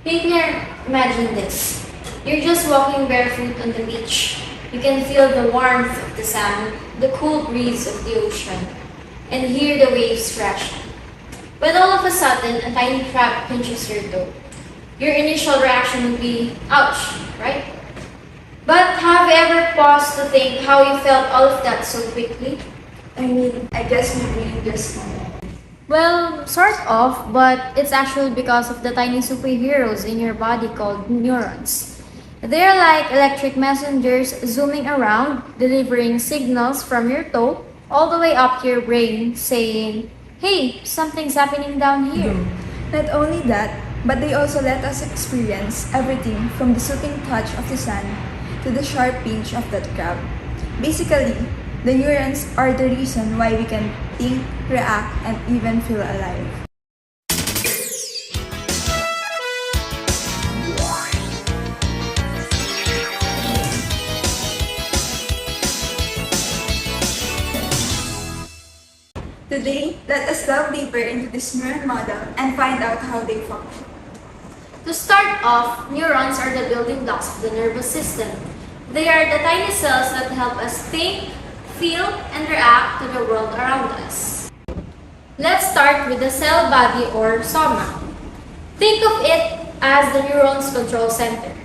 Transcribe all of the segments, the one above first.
Imagine this. You're just walking barefoot on the beach. You can feel the warmth of the sand, the cool breeze of the ocean, and hear the waves crashing. But all of a sudden, a tiny crab pinches your toe. Your initial reaction would be, ouch, right? But have you ever paused to think how you felt all of that so quickly? I guess my brain just Well, sort of, but it's actually because of the tiny superheroes in your body called neurons. They're like electric messengers zooming around, delivering signals from your toe all the way up to your brain, saying, hey, something's happening down here. Not only that, but they also let us experience everything from the soothing touch of the sun to the sharp pinch of that crab. Basically, the neurons are the reason why we can think, react, and even feel alive. Today, let us delve deeper into this neuron model and find out how they function. To start off, neurons are the building blocks of the nervous system. They are the tiny cells that help us think, feel, and react to the world around us. Let's start with the cell body or soma. Think of it as the neuron's control center.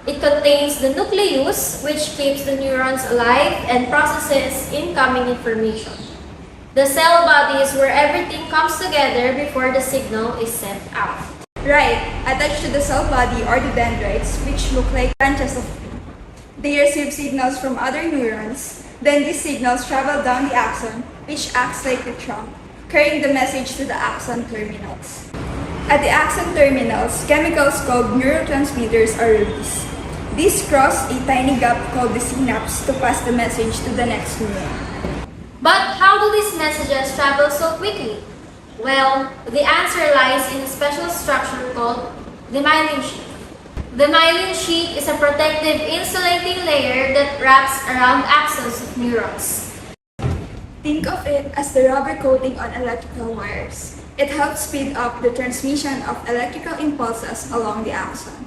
It contains the nucleus, which keeps the neurons alive and processes incoming information. The cell body is where everything comes together before the signal is sent out. Right, attached to the cell body are the dendrites, which look like branches of tree. They receive signals from other neurons. Then these signals travel down the axon, which acts like a trunk, carrying the message to the axon terminals. At the axon terminals, chemicals called neurotransmitters are released. These cross a tiny gap called the synapse to pass the message to the next neuron. But how do these messages travel so quickly? Well, the answer lies in a special structure called the myelin sheath. The myelin sheath is a protective insulating layer that wraps around axons of neurons. Think of it as the rubber coating on electrical wires. It helps speed up the transmission of electrical impulses along the axon.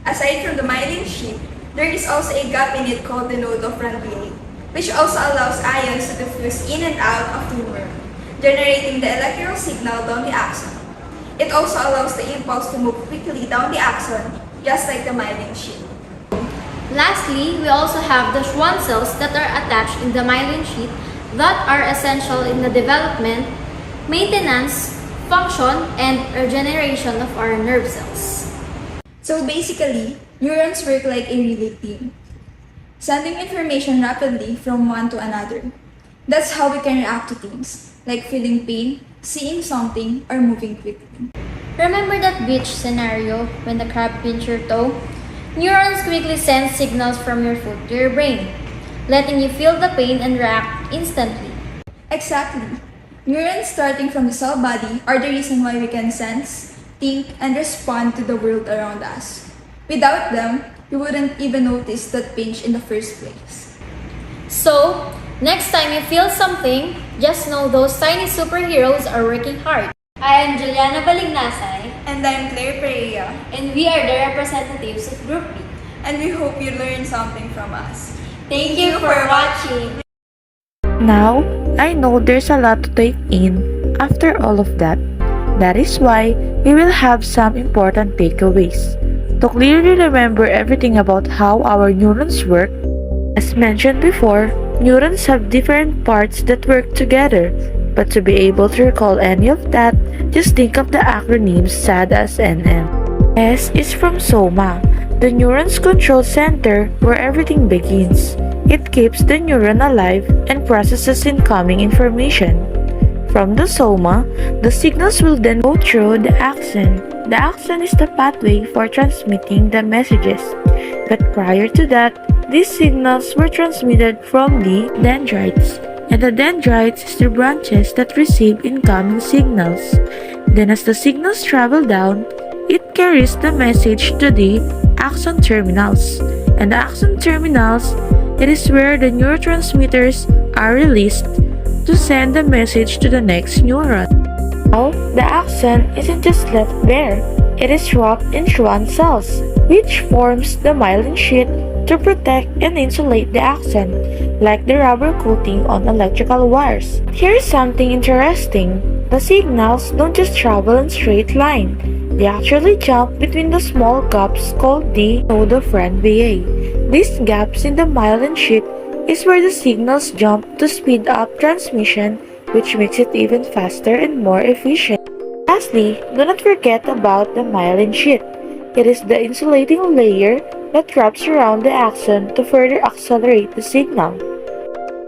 Aside from the myelin sheath, there is also a gap in it called the node of Recanil, which also allows ions to diffuse in and out of the neuron, generating the electrical signal down the axon. It also allows the impulse to move quickly down the axon, just like the myelin sheath. Lastly, we also have the Schwann cells that are attached in the myelin sheath that are essential in the development, maintenance, function, and regeneration of our nerve cells. So basically, neurons work like a relay team, sending information rapidly from one to another. That's how we can react to things, like feeling pain, seeing something, or moving quickly. Remember that beach scenario when the crab pinched your toe? Neurons quickly send signals from your foot to your brain, letting you feel the pain and react instantly. Exactly. Neurons starting from the cell body are the reason why we can sense, think, and respond to the world around us. Without them, we wouldn't even notice that pinch in the first place. So, next time you feel something, just know those tiny superheroes are working hard. I am Juliana Balignasay, And I'm Perea, and we are the representatives of Group B. and we hope you learned something from us. Thank you for watching! Now, I know there's a lot to take in after all of that. That is why we will have some important takeaways. To clearly remember everything about how our neurons work, as mentioned before, neurons have different parts that work together. But to be able to recall any of that, just think of the acronyms SAD as NM. S is from soma, the neuron's control center where everything begins. It keeps the neuron alive and processes incoming information. From the soma, the signals will then go through the axon. The axon is the pathway for transmitting the messages. But prior to that, these signals were transmitted from the dendrites. And the dendrites is the branches that receive incoming signals. Then as the signals travel down, it carries the message to the axon terminals. And the axon terminals, it is where the neurotransmitters are released to send the message to the next neuron. Now, the axon isn't just left bare. It is wrapped in Schwann cells, which forms the myelin sheet to protect and insulate the axon, like the rubber coating on electrical wires. Here's something interesting. The signals don't just travel in straight line. They actually jump between the small gaps called the node of Ranvier. These gaps in the myelin sheet is where the signals jump to speed up transmission, which makes it even faster and more efficient. Lastly, do not forget about the myelin sheet. It is the insulating layer that wraps around the axon to further accelerate the signal.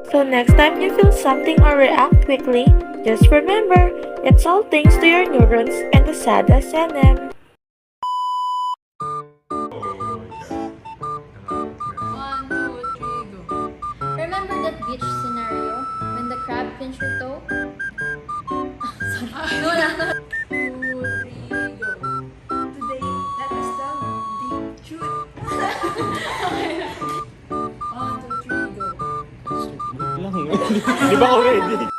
So next time you feel something or react quickly, just remember, it's all thanks to your neurons and the SADA SNM. 1, 2, 3, go. Remember that beach scenario when the crab pinched your toe? Sorry. No, no. 2, 3, go. Today, let us tell the truth. 1, 2, 3, go. Lang. Di ba ako ready?